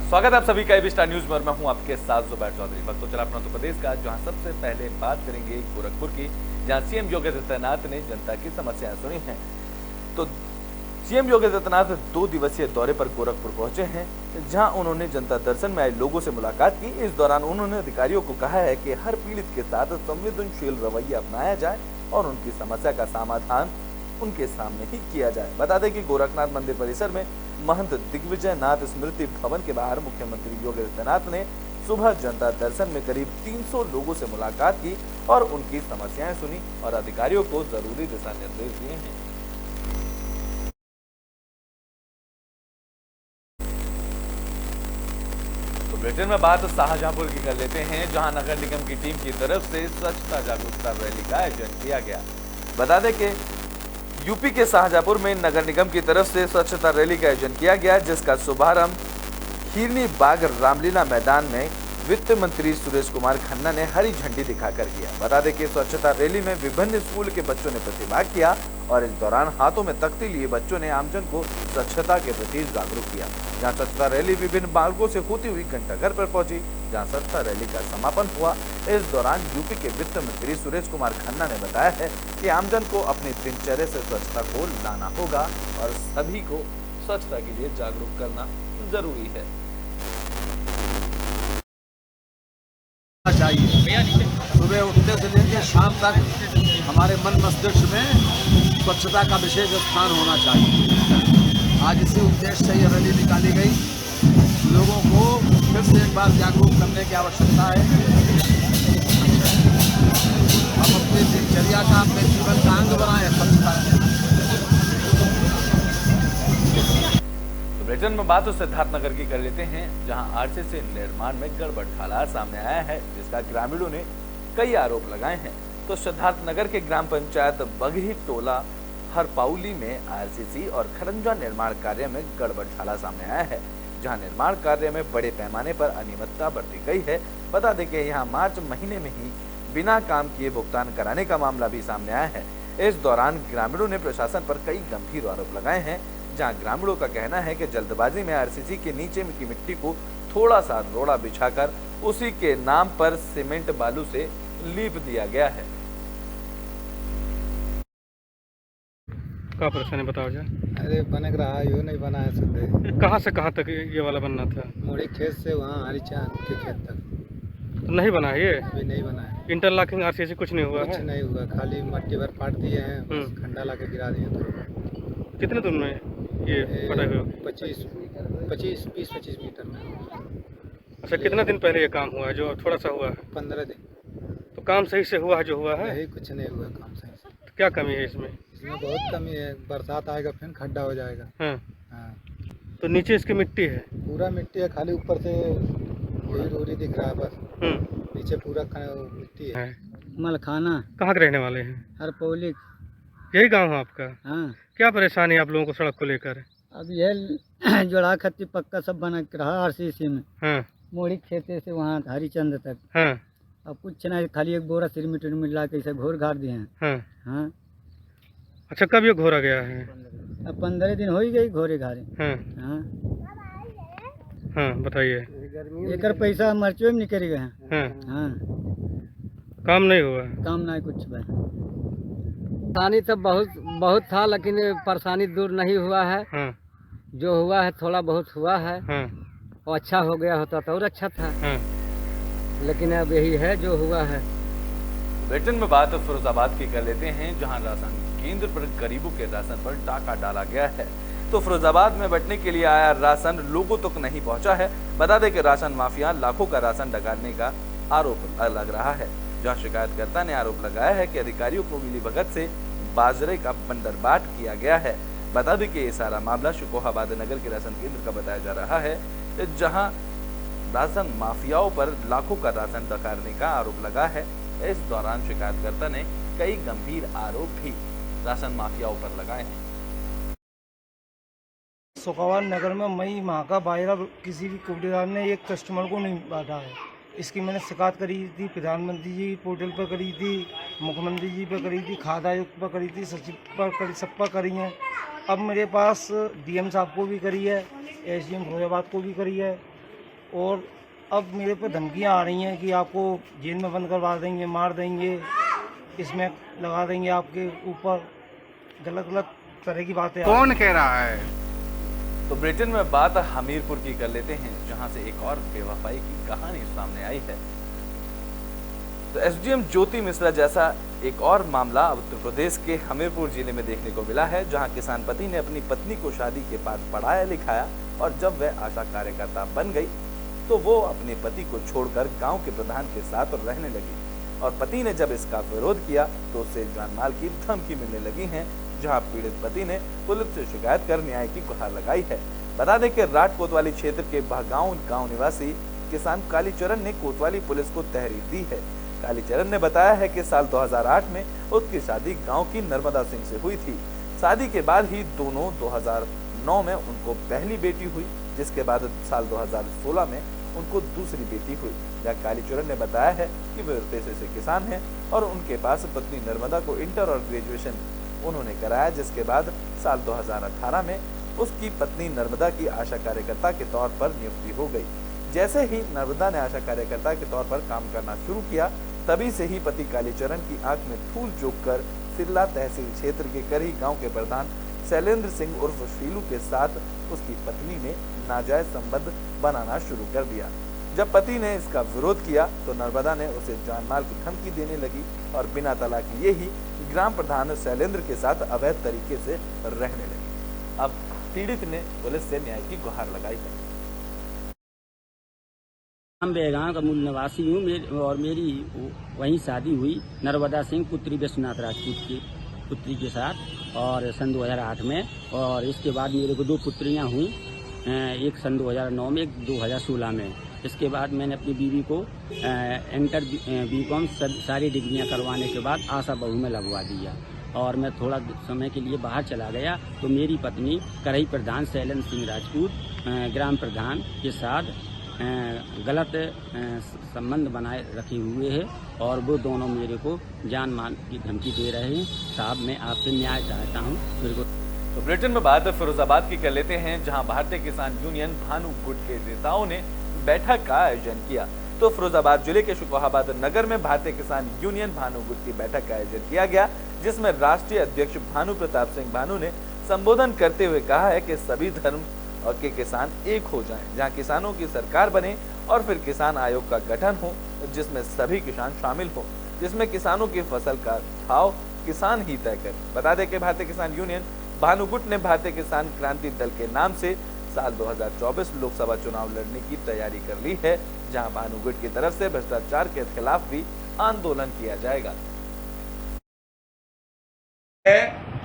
स्वागत है आप सभी का एबी स्टार न्यूज में और मैं हूं आपके साथ जुबैर चौधरी। वक्त तो चला अपना उत्तर प्रदेश का, जहां सबसे पहले बात करेंगे गोरखपुर की, जहां सीएम योगी आदित्यनाथ ने जनता की समस्याएं सुनी हैं। तो सीएम योगी आदित्यनाथ 2 दिवसीय दौरे पर गोरखपुर पहुंचे हैं, जहां उन्होंने जनता दर्शन में आए लोगों से मुलाकात की। इस दौरान उन्होंने अधिकारियों को कहा है कि हर पीड़ित के साथ संवेदनशील रवैया अपनाया जाए और उनकी समस्या का समाधान उनके सामने ही किया जाए। बता दें कि गोरखनाथ मंदिर परिसर में महंत दिग्विजय नाथ स्मृति भवन के बाहर मुख्यमंत्री योगी आदित्यनाथ ने सुबह जनता दर्शन में करीब 300 लोगों से मुलाकात की और उनकी समस्याएं सुनी और अधिकारियों को जरूरी दिशा निर्देश दिए हैं। तो बुलेटिन में बात शाहजहांपुर की कर लेते हैं, जहां नगर निगम की टीम की तरफ से स्वच्छता जागरूकता रैली का आयोजन किया गया। बता दें कि यूपी के शाहजहांपुर में नगर निगम की तरफ से स्वच्छता रैली का आयोजन किया गया, जिसका शुभारंभ हिरनी बाग रामलीला मैदान में वित्त मंत्री सुरेश कुमार खन्ना ने हरी झंडी दिखाकर किया। बता दें कि स्वच्छता रैली में विभिन्न स्कूल के बच्चों ने प्रतिभाग किया और इस दौरान हाथों में तख्ती लिए बच्चों ने आमजन को स्वच्छता के प्रति जागरूक किया। जहां स्वच्छता रैली विभिन्न मार्गों से होती हुई घंटाघर पर पहुंची, जहां स्वच्छता रैली का समापन हुआ। इस दौरान यूपी के वित्त मंत्री सुरेश कुमार खन्ना ने बताया है कि आमजन को अपनी दिनचर्या से स्वच्छता को लाना होगा और सभी को स्वच्छता के लिए जागरूक करना जरूरी है। चाहिए सुबह उठने से लेकर शाम तक हमारे मन मस्तिष्क में स्वच्छता का विशेष स्थान होना चाहिए। आज इसी उद्देश्य से यह रैली निकाली गई। लोगों को फिर से एक बार जागरूक करने की आवश्यकता है। हम अपनी दिनचर्या का, अपने जीवन का अंग बनाएं स्वच्छता। बुलेटिन में बात सिद्धार्थ नगर की कर लेते हैं, जहां आरसीसी निर्माण में गड़बड़ हालात सामने आया है, जिसका ग्रामीणों ने कई आरोप लगाए हैं। तो सिद्धार्थ नगर के ग्राम पंचायत बगही टोला हरपाउली में आरसीसी और खरंजा निर्माण कार्य में गड़बड़ हालात सामने आया है, जहां निर्माण कार्य में बड़े पैमाने पर अनियमितता बरती गई है। बता दें कि यहाँ मार्च महीने में ही बिना काम किए भुगतान कराने का मामला भी सामने आया है। इस दौरान ग्रामीणों ने प्रशासन पर कई गंभीर आरोप लगाए हैं, जहां ग्रामीणों का कहना है कि जल्दबाजी में आरसीसी के नीचे की मिट्टी को थोड़ा सा रोड़ा बिछाकर उसी के नाम पर सीमेंट बालू से लीप दिया गया है। क्या परेशानी बताओ जा। अरे बनक रहा है, यो नहीं बना है सुधे। कहाँ से कहाँ तक ये वाला बनना था? मोड़ी खेत से वहाँ हरीचांद के खेत तक। तो नहीं बना है ये? अभी नहीं बना है। इंटरलॉकिंग आरसीसी कुछ नहीं हुआ कुछ है? नहीं हुआ, खाली मट्टी भर पाट दिए हैं, बस खंडा ला के गिरा दिए। कितने दूर में ये पड़ा हुआ? 20-25 मीटर में। अच्छा, कितना दिन पहले ये काम हुआ है जो थोड़ा सा हुआ है? 15 दिन। तो काम सही से हुआ है जो हुआ है? नहीं, कुछ नहीं हुआ काम सही से। तो क्या कमी है इसमें? इसमें बहुत कमी है। बरसात आएगा फिर खड्डा हो जाएगा। हाँ। हाँ, तो नीचे इसकी मिट्टी है? पूरा मिट्टी है, खाली ऊपर से यही रोरी दिख रहा है बस। नीचे पूरा मिट्टी है। मलखाना। कहाँ के रहने वाले हैं? हरपौली। यही गाँव है आपका? हाँ। क्या परेशानी है आप लोगों को सड़क को लेकर? अब यह जोड़ा खत्ती पक्का सब बना के रहा आरसीसी में। हाँ। मोड़ी खेते से वहाँ हरिचंद तक। हाँ। अब कुछ नहीं, खाली एक बोरा सीमेंट मिला के इसे घोर घाट दिए हैं। हाँ। हाँ। अच्छा, कब ये घोरा गया है? अब 15 दिन हो ही गई घोरे घारे। हाँ। हाँ। हाँ, बताइए। एक पैसा मर्चो में निकल गए हैं। हाँ। हाँ। काम नहीं हुआ? काम नहीं कुछ भाई। परेशानी तो बहुत था, लेकिन परेशानी दूर नहीं हुआ है। हाँ। जो हुआ है थोड़ा बहुत हुआ है। हाँ। और अच्छा हो गया होता तो और अच्छा था। हाँ। लेकिन अब यही है जो हुआ है। बुलेटिन में बात फिरोजाबाद की कर लेते हैं, जहां राशन केंद्र पर गरीबों के राशन पर डाका डाला गया है। तो फिरोजाबाद में बंटने के लिए आया राशन लोगों तक नहीं पहुंचा है। बता दें कि राशन माफिया लाखों का राशन डकारने का आरोप लग रहा है, जहां शिकायतकर्ता ने आरोप लगाया है कि अधिकारियों को मिलीभगत से बाजरे का बंदरबाट किया गया है। बता दें कि ये सारा मामला शिकोहाबाद नगर के राशन केंद्र का बताया जा रहा है, जहां राशन माफियाओं पर लाखों का राशन डकारने का आरोप लगा है। इस दौरान शिकायतकर्ता ने कई गंभीर आरोप भी राशन माफियाओं पर लगाए हैं। शिकोहाबाद नगर में मई माह का बाजरा किसी भी कुबड़ेदार ने एक कस्टमर को नहीं बांटा है। इसकी मैंने शिकायत करी थी, प्रधानमंत्री जी पोर्टल पर करी थी, मुख्यमंत्री जी पर करी थी, खाद्य आयुक्त पर करी थी, सचिव पर करी, सब पर करी हैं। अब मेरे पास डीएम साहब को भी करी है, एसडीएम फिरोजाबाद को भी करी है, और अब मेरे पर धमकियां आ रही हैं कि आपको जेल में बंद करवा देंगे, मार देंगे, इसमें लगा देंगे आपके ऊपर। गलत गलत तरह की बातें। कौन कह रहा है? तो ब्रिटेन में बात हमीरपुर की कर लेते हैं, जहां से एक और बेवफाई की कहानी सामने आई है। तो एसडीएम ज्योति मिश्रा जैसा एक और मामला उत्तर प्रदेश के हमीरपुर जिले में देखने को मिला है, जहां किसान पति ने अपनी पत्नी को शादी के बाद पढ़ाया लिखाया और जब वह आशा कार्यकर्ता बन गई तो वो अपने पति को छोड़कर गांव के प्रधान के साथ रहने लगी और पति ने जब इसका विरोध किया तो उसे जानमाल की धमकी मिलने लगी है, जहां पीड़ित पति ने पुलिस से शिकायत कर न्याय की गुहार लगाई है। बता दें कि राट कोतवाली क्षेत्र के बहगांव गांव निवासी किसान कालीचरण ने कोतवाली पुलिस को तहरीर दी है। कालीचरण ने बताया है कि साल 2008 में उसकी शादी गांव की नर्मदा सिंह से हुई थी। शादी के बाद ही दोनों 2009 में उनको पहली बेटी हुई, जिसके बाद साल 2016 में उनको दूसरी बेटी हुई। जहाँ कालीचरण ने बताया है कि वे पेशे से किसान हैं और उनके पास पत्नी नर्मदा को इंटर और ग्रेजुएशन उन्होंने कराया, जिसके बाद साल 2018 में उसकी पत्नी नर्मदा की आशा कार्यकर्ता के तौर पर नियुक्ति हो गई। जैसे ही नर्मदा ने आशा कार्यकर्ता के तौर पर काम करना शुरू किया, तभी से ही पति कालीचरण की आंख में धूल झोंककर सिरला तहसील क्षेत्र के करही गांव के प्रधान शैलेंद्र सिंह उर्फ शीलू के साथ उसकी पत्नी ने नाजायज संबंध बनाना शुरू कर दिया। जब पति ने इसका विरोध किया तो नर्मदा ने उसे जानमाल की धमकी देने लगी और बिना तलाक लिए ही ग्राम प्रधान शैलेंद्र के साथ अवैध तरीके से रहने लगी। अब पीड़ित ने पुलिस से न्याय की गुहार लगाई है। हम बेगांव का मूल निवासी हूँ और मेरी वहीं शादी हुई नर्मदा सिंह पुत्री विश्वनाथ राजपूत की पुत्री के साथ और सन 2008 में, और इसके बाद मेरे को 2 पुत्रियाँ हुई, एक सन 2009 में, एक 2016 में। इसके बाद मैंने अपनी बीवी को इंटर बीकॉम सारी डिग्रियाँ करवाने के बाद आशा बहू में लगवा दिया और मैं थोड़ा समय के लिए बाहर चला गया तो मेरी पत्नी करही प्रधान शैलेंद्र सिंह राजपूत ग्राम प्रधान के साथ गलत संबंध बनाए रखे हुए हैं और वो दोनों मेरे को जान माल की धमकी दे रहे हैं। साहब, मैं आपसे न्याय चाहता हूँ। तो ब्रिटेन में बात फिरोजाबाद की कर लेते हैं, जहां भारतीय किसान यूनियन भानु गुट के नेताओं ने बैठक का आयोजन किया। तो फिरोजाबाद जिले के शुकोहाबाद नगर में भारतीय किसान यूनियन भानु गुट की बैठक का आयोजन किया गया, जिसमें राष्ट्रीय अध्यक्ष भानु प्रताप सिंह भानु ने संबोधन करते हुए कहा है कि सभी धर्म और के किसान एक हो जाएं, जहां किसानों की सरकार बने और फिर किसान आयोग का गठन हो जिसमें सभी किसान शामिल हो, जिसमें किसानों की फसल का भाव किसान ही तय करे। बता दें कि भारतीय किसान यूनियन भानु गुट ने भारतीय किसान क्रांति दल के नाम से साल 2024 लोकसभा चुनाव लड़ने की तैयारी कर ली है, जहां भानु गुट की तरफ से भ्रष्टाचार के खिलाफ भी आंदोलन किया जाएगा।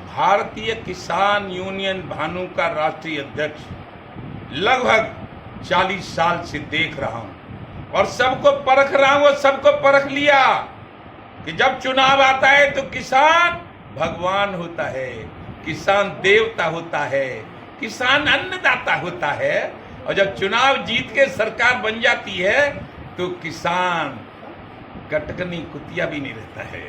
भारतीय किसान यूनियन भानु का राष्ट्रीय अध्यक्ष लगभग 40 साल से देख रहा हूं और सबको परख रहा हूं और सबको परख लिया कि जब चुनाव आता है तो किसान भगवान होता है, किसान देवता होता है, किसान अन्नदाता होता है और जब चुनाव जीत के सरकार बन जाती है तो किसान कटकनी कुतिया भी नहीं रहता है,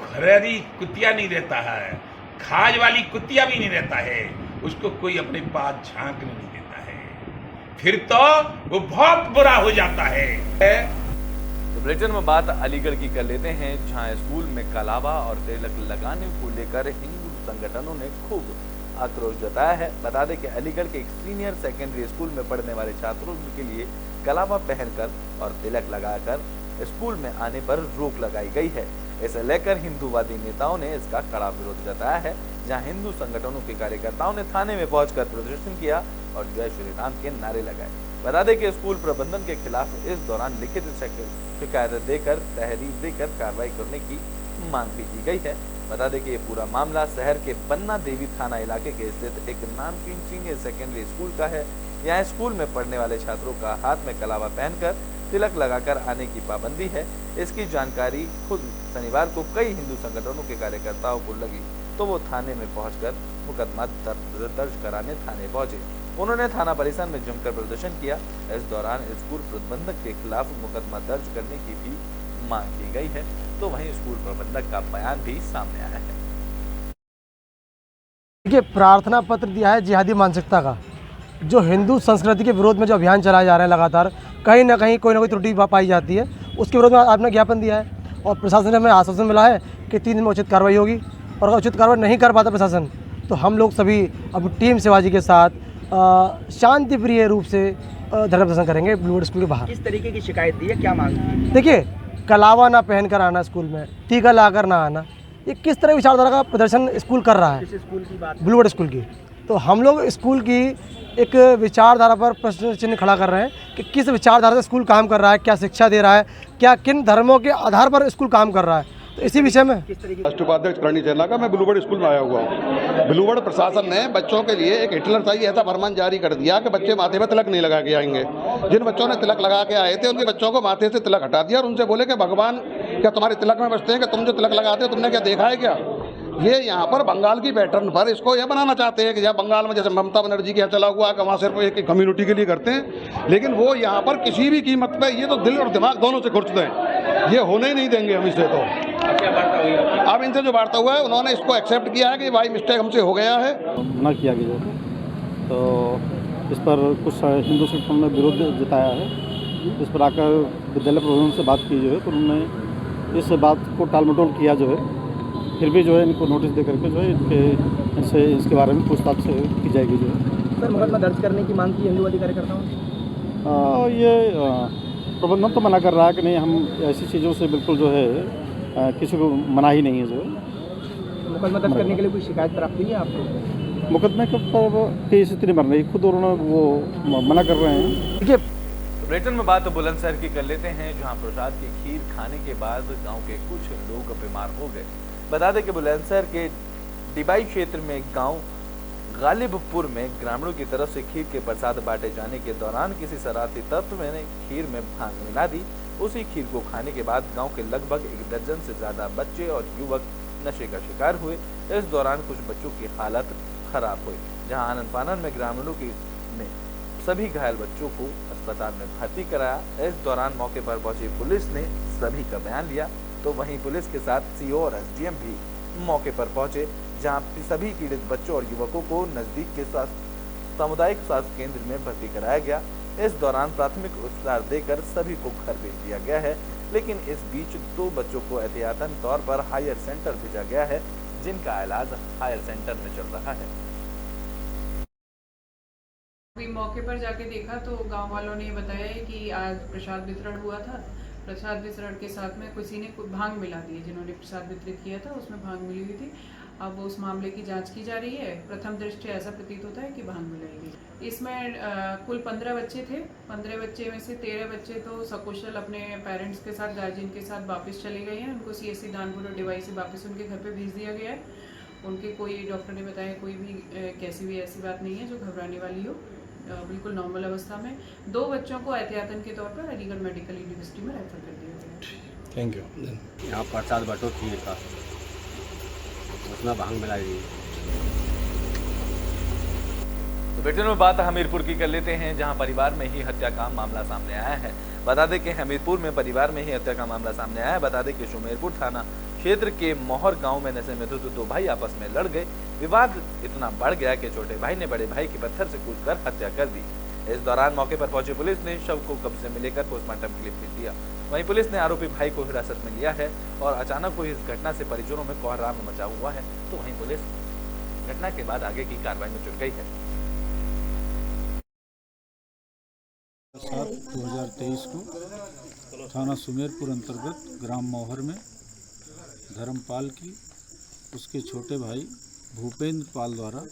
खरेरी कुतिया नहीं रहता है, खाज वाली कुतिया भी नहीं रहता है, उसको कोई अपने पास झांकने नहीं देता है, फिर तो वो बहुत बुरा हो जाता है। तो ब्रिटेन में बात अलीगढ़ की कर लेते हैं, जहां स्कूल में कलावा और तिलक लगाने को लेकर हिंदू संगठनों ने खूब आक्रोश जताया है। बता दें कि अलीगढ़ के एक सीनियर सेकेंडरी स्कूल में पढ़ने वाले छात्रों के लिए कलावा पहनकर और तिलक लगाकर स्कूल में आने पर रोक लगाई गई है। इसे लेकर हिंदूवादी नेताओं ने इसका कड़ा विरोध जताया है, जहां हिंदू संगठनों के कार्यकर्ताओं ने थाने में पहुंचकर प्रदर्शन किया और जय श्री राम के नारे लगाए। बता दें कि स्कूल प्रबंधन के खिलाफ इस दौरान लिखित शिकायत देकर तहरीर देकर कार्रवाई करने की मांग भी की गई है। बता दें कि ये पूरा मामला शहर के बन्ना देवी थाना इलाके के स्थित एक नामचीन सीनियर सेकेंडरी स्कूल का है। यहाँ स्कूल में पढ़ने वाले छात्रों का हाथ में कलावा पहनकर तिलक लगाकर आने की पाबंदी है। इसकी जानकारी खुद शनिवार को कई हिंदू संगठनों के कार्यकर्ताओं को लगी तो वो थाने में पहुंचकर मुकदमा दर्ज कराने थाने पहुंचे। उन्होंने थाना परिसर में जमकर प्रदर्शन किया। इस दौरान स्कूल प्रबंधक के खिलाफ मुकदमा दर्ज करने की भी मांग की गई है, तो वहीं स्कूल प्रबंधक का बयान भी सामने आया है। देखिए, प्रार्थना पत्र दिया है जिहादी मानसिकता का, जो हिंदू संस्कृति के विरोध में जो अभियान चलाए जा रहे हैं लगातार, कहीं ना कहीं कोई ना कोई त्रुटि पाई जाती है, उसके विरोध में आपने ज्ञापन दिया है और प्रशासन ने हमें आश्वासन मिला है कि 3 दिन में उचित कार्रवाई होगी। और अगर उचित कार्रवाई नहीं कर पाता प्रशासन तो हम लोग सभी अब टीम शिवाजी के साथ शांति प्रिय रूप से धरना प्रदर्शन करेंगे ब्लूवर्ड स्कूल के बाहर। किस तरीके की शिकायत दी है, क्या मांग है? देखिए, कलावा ना पहन कर आना स्कूल में, टीका लाकर ना आना, ये किस तरह विचारधारा का प्रदर्शन स्कूल कर रहा है? किस स्कूल की बात? ब्लूवर्ड स्कूल की। तो हम लोग स्कूल की एक विचारधारा पर प्रश्न चिन्ह खड़ा कर रहे हैं कि किस विचारधारा से स्कूल काम कर रहा है, क्या शिक्षा दे रहा है, क्या किन धर्मों के आधार पर स्कूल काम कर रहा है। तो इसी विषय में राष्ट्रीय उपाध्यक्ष करणी चेला का मैं ब्लूवर्ड स्कूल में आया हुआ हूँ। ब्लूवर्ड प्रशासन ने बच्चों के लिए एक हिटलर शाही ऐसा फरमान जारी कर दिया कि बच्चे माथे पर तिलक नहीं लगा के आएंगे। जिन बच्चों ने तिलक लगा के आए थे उनके बच्चों को माथे से तिलक हटा दिया और उनसे बोले कि भगवान क्या तुम्हारे तिलक में बसते हैं, कि तुम जो तिलक लगाते हो तुमने क्या देखा है क्या? ये यहाँ पर बंगाल की पैटर्न पर इसको ये बनाना चाहते हैं कि जहाँ बंगाल में जैसे ममता बनर्जी के यहाँ चला हुआ है, वहाँ सिर्फ एक कम्युनिटी के लिए करते हैं, लेकिन वो यहाँ पर किसी भी कीमत पे ये तो दिल और दिमाग दोनों से खुर्चते हैं। ये होने ही नहीं देंगे हम इसे। तो अब इनसे जो वार्ता हुआ है उन्होंने इसको एक्सेप्ट किया है कि भाई मिस्टेक हमसे हो गया है। मना किया गया है, तो इस पर कुछ हिंदू संगठनों ने विरोध जताया है। इस पर आकर विद्यालय प्रबंधन से बात की जो है, तो उन्होंने इस बात को टाल मटोल किया जो है। फिर भी जो है इनको नोटिस दे करके जो है इनसे इसके बारे में पूछताछ की जाएगी जो है। सर, मुकदमा दर्ज करने की मांग की हिंदूवादी कार्यकर्ताओं ने? ये प्रबंधन तो मना कर रहा है कि नहीं, हम ऐसी चीज़ों से बिल्कुल जो है किसी को मना ही नहीं है जो है। मुकदमा दर्ज करने के लिए कोई शिकायत प्राप्त हुई है आपको? मुकदमे की स्थिति मर रही, खुद उन्होंने वो मना कर रहे हैं। देखिए, ब्रिटेन में बात बुलंदशहर की कर लेते हैं, जहां प्रसाद की खीर खाने के बाद गांव के कुछ लोग बीमार हो गए। बता दें कि बुलंदशहर के डिबाई क्षेत्र में गांव गालिबपुर में ग्रामीणों की तरफ से खीर के प्रसाद बांटे जाने के दौरान किसी शरारती तत्व ने खीर में भांग मिला दी। उसी खीर को खाने के बाद गांव के लगभग 1 दर्जन से ज्यादा बच्चे और युवक नशे का शिकार हुए। इस दौरान कुछ बच्चों की हालत खराब हुई, जहां आनन फानन में ग्रामीणों ने सभी घायल बच्चों को अस्पताल में भर्ती कराया। इस दौरान मौके पर पहुंची पुलिस ने सभी का बयान लिया, तो वहीं पुलिस के साथ सीओ और एसडीएम भी मौके पर पहुंचे, जहां सभी पीड़ित बच्चों और युवकों को नजदीक के सामुदायिक स्वास्थ्य केंद्र में भर्ती कराया गया। इस दौरान प्राथमिक उपचार देकर सभी को घर भेज दिया गया है, लेकिन इस बीच 2 बच्चों को एहतियातन तौर पर हायर सेंटर भेजा गया है, जिनका इलाज हायर सेंटर में चल रहा है। मौके पर जाके देखा तो गांव वालों ने बताया है कि आज प्रसाद वितरण हुआ था। प्रसाद वितरण के साथ में किसी ने भांग मिला दी, जिन्होंने प्रसाद वितरित किया था उसमें भांग मिली हुई थी। अब उस मामले की जांच की जा रही है। प्रथम दृष्टि ऐसा प्रतीत होता है कि भांग मिलाई गई। इसमें कुल 15 बच्चे थे। 15 बच्चे में से 13 बच्चे तो सकुशल अपने पेरेंट्स के साथ, गार्जियन के साथ वापस चले गए हैं। उनको CSC दानपुर और डिवाई से वापस उनके घर पे भेज दिया गया है। उनके कोई, डॉक्टर ने बताया, कोई भी कैसी भी ऐसी बात नहीं है जो घबराने वाली हो, बिल्कुल नॉर्मल अवस्था में। 2 बच्चों को एहतियातन के तौर पर अलीगढ़ मेडिकल यूनिवर्सिटी में रेफर कर दिया गया। Thank you. यहाँ प्रसाद बटो खीर का, उसमें भांग मिलाई गई। तो ब्रिटेन में बात हमीरपुर की कर लेते हैं, जहां परिवार में ही हत्या का मामला सामने आया है। बता दें कि हमीरपुर में परिवार में ही हत्या का मामला सामने आया है। बता दें कि सुमेरपुर थाना क्षेत्र के मोहर गांव में नशे में धुत 2 भाई आपस में लड़ गए। विवाद इतना बढ़ गया कि छोटे भाई ने बड़े भाई की पत्थर से कूदकर हत्या कर दी। इस दौरान मौके पर पहुंची पुलिस ने शव को कब्जे में लेकर पोस्टमार्टम के लिए भेज दिया। वहीं पुलिस ने आरोपी भाई को हिरासत में लिया है और अचानक हुई इस घटना से परिजनों में कोहराम मचा हुआ है। तो वहीं पुलिस घटना के बाद आगे की कार्रवाई में जुट गई है। 7/2023 को थाना सुमेरपुर अंतर्गत ग्राम मोहर में धर्मपाल की उसके छोटे भाई भूपेंद्र पाल द्वारा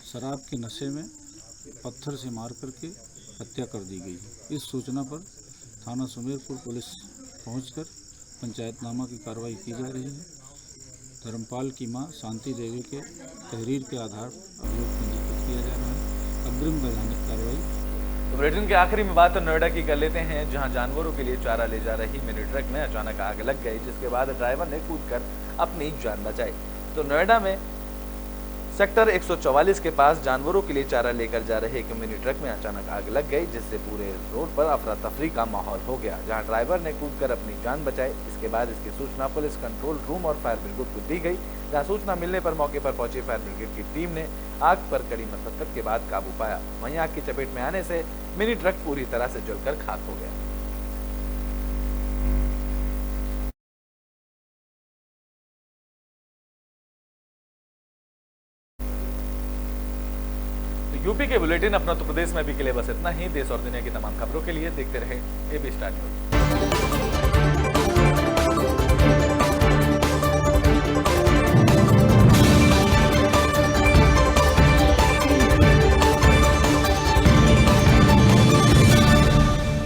शराब के नशे में पत्थर से मार करके हत्या कर दी गई। इस सूचना पर थाना सुमेरपुर पुलिस पहुंचकर पंचायतनामा की कार्रवाई की जा रही है। धर्मपाल की मां शांति देवी के तहरीर के आधार पर अभियोग पंजीकृत किया जा रहा है। अग्रिम वैधानिक कार्रवाई। तो बुलेटिन के आखिरी में बात नोएडा की कर लेते हैं, जहां जानवरों के लिए चारा ले जा रही मिनी ट्रक में अचानक आग लग गई, जिसके बाद ड्राइवर ने कूदकर अपनी जान बचाई। तो नोएडा में सेक्टर 144 के पास जानवरों के लिए चारा लेकर जा रहे एक मिनी ट्रक में अचानक आग लग गई, जिससे पूरे रोड पर अफरा तफरी का माहौल हो गया, जहां ड्राइवर ने कूदकर अपनी जान बचाई। इसके बाद इसकी सूचना पुलिस कंट्रोल रूम और फायर ब्रिगेड को दी गई, जहां सूचना मिलने पर मौके पर पहुंची फायर ब्रिगेड की टीम ने आग पर कड़ी मशक्कत के बाद काबू पाया। वहीं आग की चपेट में आने से मिनी ट्रक पूरी तरह से जलकर खाक हो गया। यूपी के बुलेटिन अपना उत्तर प्रदेश में अभी के लिए बस इतना ही। देश और दुनिया की तमाम खबरों के लिए देखते रहे AB स्टार न्यूज।